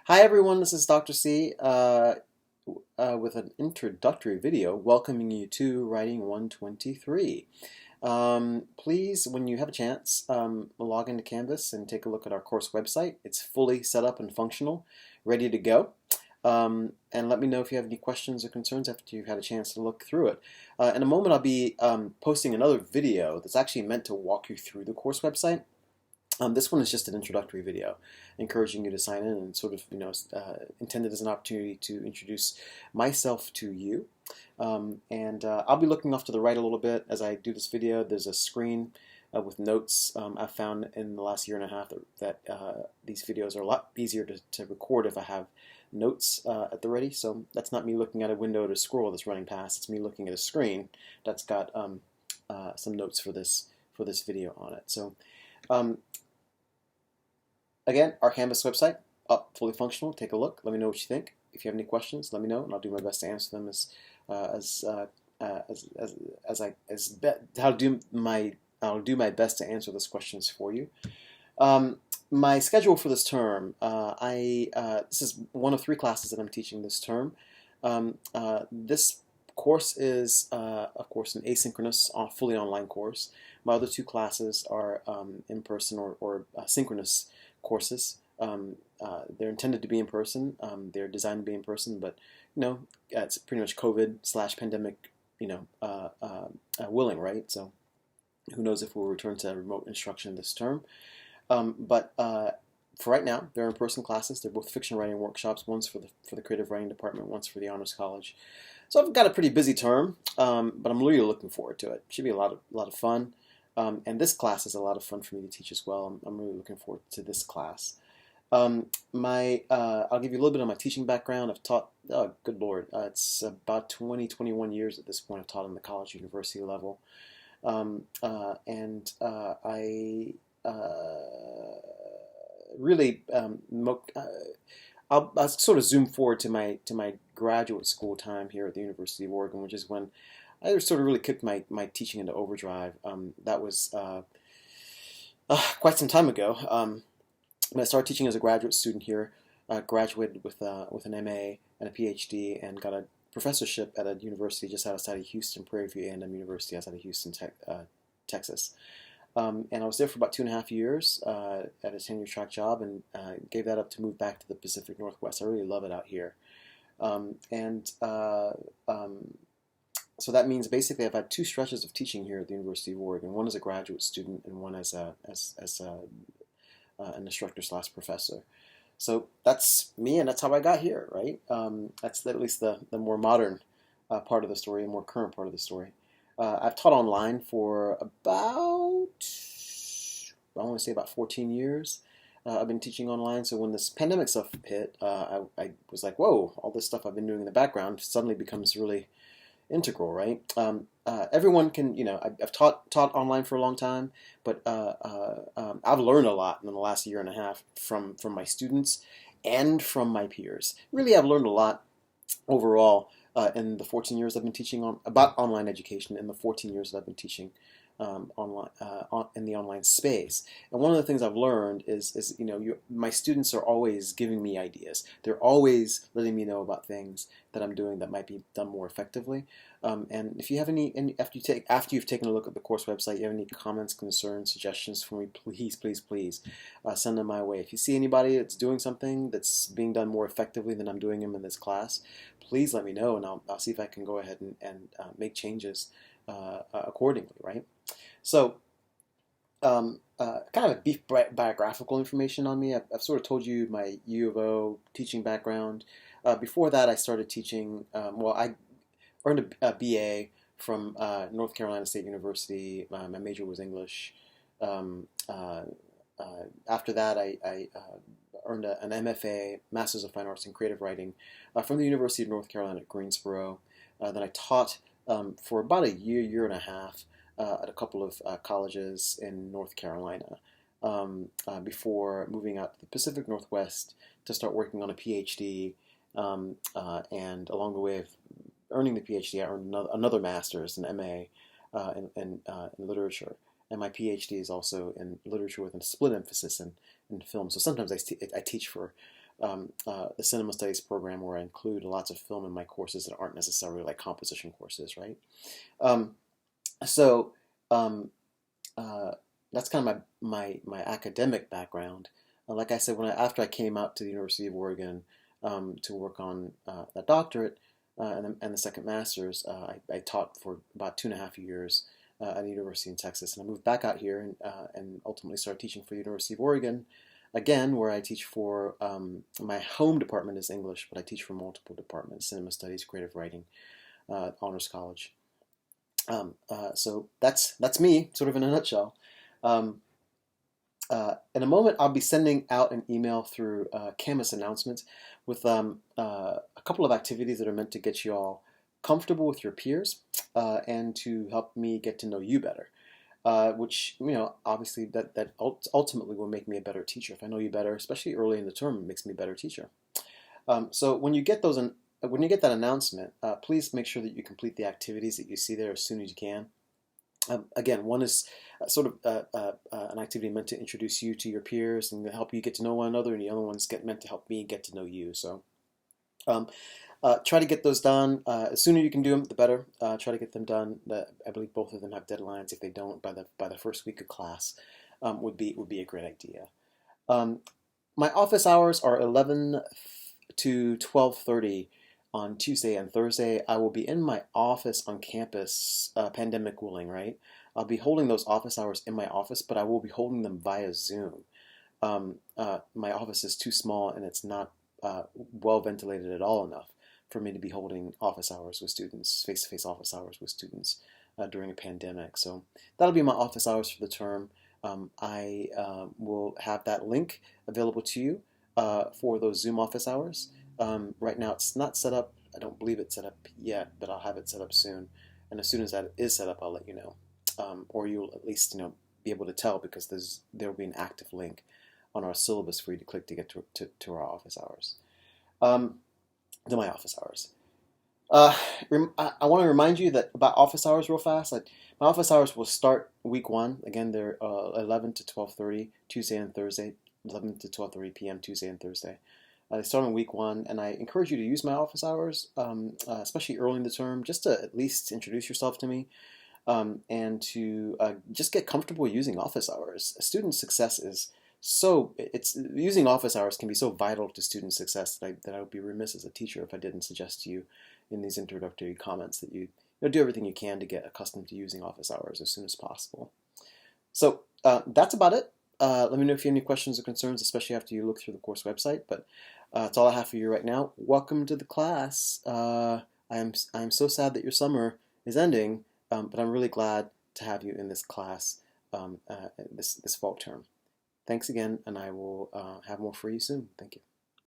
Hi everyone, this is Dr. C with an introductory video welcoming you to Writing 123. Please, when you have a chance, log into Canvas and take a look at our course website. It's fully set up and functional, ready to go. And let me know if you have any questions or concerns after you've had a chance to look through it. In a moment, I'll be posting another video that's actually meant to walk you through the course website. This one is just an introductory video, encouraging you to sign in and sort of, intended as an opportunity to introduce myself to you. I'll be looking off to the right a little bit as I do this video. There's a screen with notes. I've found in the last year and a half that these videos are a lot easier to record if I have notes at the ready. So that's not me looking at a window to scroll that's running past. It's me looking at a screen that's got some notes for this video on it. So. Again, our Canvas website, up, fully functional. Take a look. Let me know what you think. If you have any questions, let me know, and I'll do my best to answer them I'll do my best to answer those questions for you. My schedule for this term, this is one of 3 classes that I'm teaching this term. This course is, of course, an asynchronous, fully online course. My other 2 classes are in-person or synchronous courses. They're intended to be in person. They're designed to be in person, but it's pretty much COVID/pandemic, willing, right? So who knows if we'll return to remote instruction this term. But for right now, they're in-person classes. They're both fiction writing workshops. One's for the creative writing department. One's for the honors college. So I've got a pretty busy term, but I'm really looking forward to it. Should be a lot of fun. And this class is a lot of fun for me to teach as well. I'm really looking forward to this class. I'll give you a little bit of my teaching background. I've taught, oh, good Lord, it's about 21 years at this point. I've taught on the college university level. Really, I'll sort of zoom forward to my graduate school time here at the University of Oregon, which is when I sort of really kicked my teaching into overdrive. That was quite some time ago. When I started teaching as a graduate student here, graduated with an MA and a PhD, and got a professorship at a university just outside of Houston, Prairie View A&M University outside of Houston, Texas. And I was there for about 2.5 years at a tenure-track job, and gave that up to move back to the Pacific Northwest. I really love it out here. So that means basically I've had 2 stretches of teaching here at the University of Oregon. One as a graduate student, and one as an instructor/professor. So that's me, and that's how I got here, right? That's at least the more modern part of the story, a more current part of the story. I've taught online for about, I want to say about 14 years. I've been teaching online, so when this pandemic stuff hit, I was like, whoa, all this stuff I've been doing in the background suddenly becomes really integral, right? Everyone can, I've taught online for a long time, but I've learned a lot in the last year and a half from my students and from my peers. Really, I've learned a lot overall in the 14 years I've been teaching about online education, in the 14 years that I've been teaching online in the online space. And one of the things I've learned is my students are always giving me ideas. They're always letting me know about things that I'm doing that might be done more effectively. And if you have any after you've taken a look at the course website, you have any comments, concerns, suggestions for me, please send them my way. If you see anybody that's doing something that's being done more effectively than I'm doing them in this class, please let me know, and I'll see if I can go ahead and make changes accordingly, right? So, kind of a brief biographical information on me. I've sort of told you my U of O teaching background. Before that, I started teaching, I earned a BA from North Carolina State University. My major was English. After that, I earned an MFA, Masters of Fine Arts in Creative Writing, from the University of North Carolina at Greensboro. Then I taught for about a year and a half at a couple of colleges in North Carolina before moving out to the Pacific Northwest to start working on a PhD. And along the way of earning the PhD, I earned another master's, an MA in literature. And my PhD is also in literature with a split emphasis in film. So sometimes I teach for the cinema studies program where I include lots of film in my courses that aren't necessarily like composition courses, right? Um, so um, uh, that's kind of my academic background. Like I said, after I came out to the University of Oregon to work on a doctorate and the second master's, I taught for about 2.5 years at the University in Texas, and I moved back out here and ultimately started teaching for the University of Oregon again, where I teach for my home department is English, but I teach for multiple departments: cinema studies, creative writing, honors college. So that's me, sort of in a nutshell. Um, in a moment, I'll be sending out an email through Canvas announcements with a couple of activities that are meant to get you all comfortable with your peers and to help me get to know you better. Which, obviously that ultimately will make me a better teacher. If I know you better, especially early in the term, it makes me a better teacher. So when you get when you get that announcement, please make sure that you complete the activities that you see there as soon as you can. Again, one is sort of an activity meant to introduce you to your peers and help you get to know one another, and the other one's meant to help me get to know you. So um, try to get those done. As sooner you can do them, the better. Try to get them done. I believe both of them have deadlines. If they don't, by the first week of class, would be a great idea. Um, my office hours are 11 to 12:30 on Tuesday and Thursday. I will be in my office on campus, pandemic willing, right? I'll be holding those office hours in my office, but I will be holding them via Zoom. My office is too small and it's not well ventilated at all enough for me to be holding office hours with students, face-to-face office hours with students during a pandemic. So that'll be my office hours for the term. I will have that link available to you for those Zoom office hours. Right now it's not set up. I don't believe it's set up yet, but I'll have it set up soon. And as soon as that is set up, I'll let you know. Or you'll at least be able to tell because there will be an active link on our syllabus for you to click to get to our office hours. To my office hours. I want to remind you that about office hours real fast. My office hours will start week one. Again, they're 11 to 12:30 Tuesday and Thursday, 11 to 12:30 p.m. Tuesday and Thursday. They start on week one, and I encourage you to use my office hours, especially early in the term, just to at least introduce yourself to me and to just get comfortable using office hours. Student success is it's using office hours can be so vital to student success that I would be remiss as a teacher if I didn't suggest to you in these introductory comments that you do everything you can to get accustomed to using office hours as soon as possible. So that's about it. Let me know if you have any questions or concerns, especially after you look through the course website. But that's all I have for you right now. Welcome to the class. I'm so sad that your summer is ending, but I'm really glad to have you in this class this fall term. Thanks again, and I will have more for you soon. Thank you.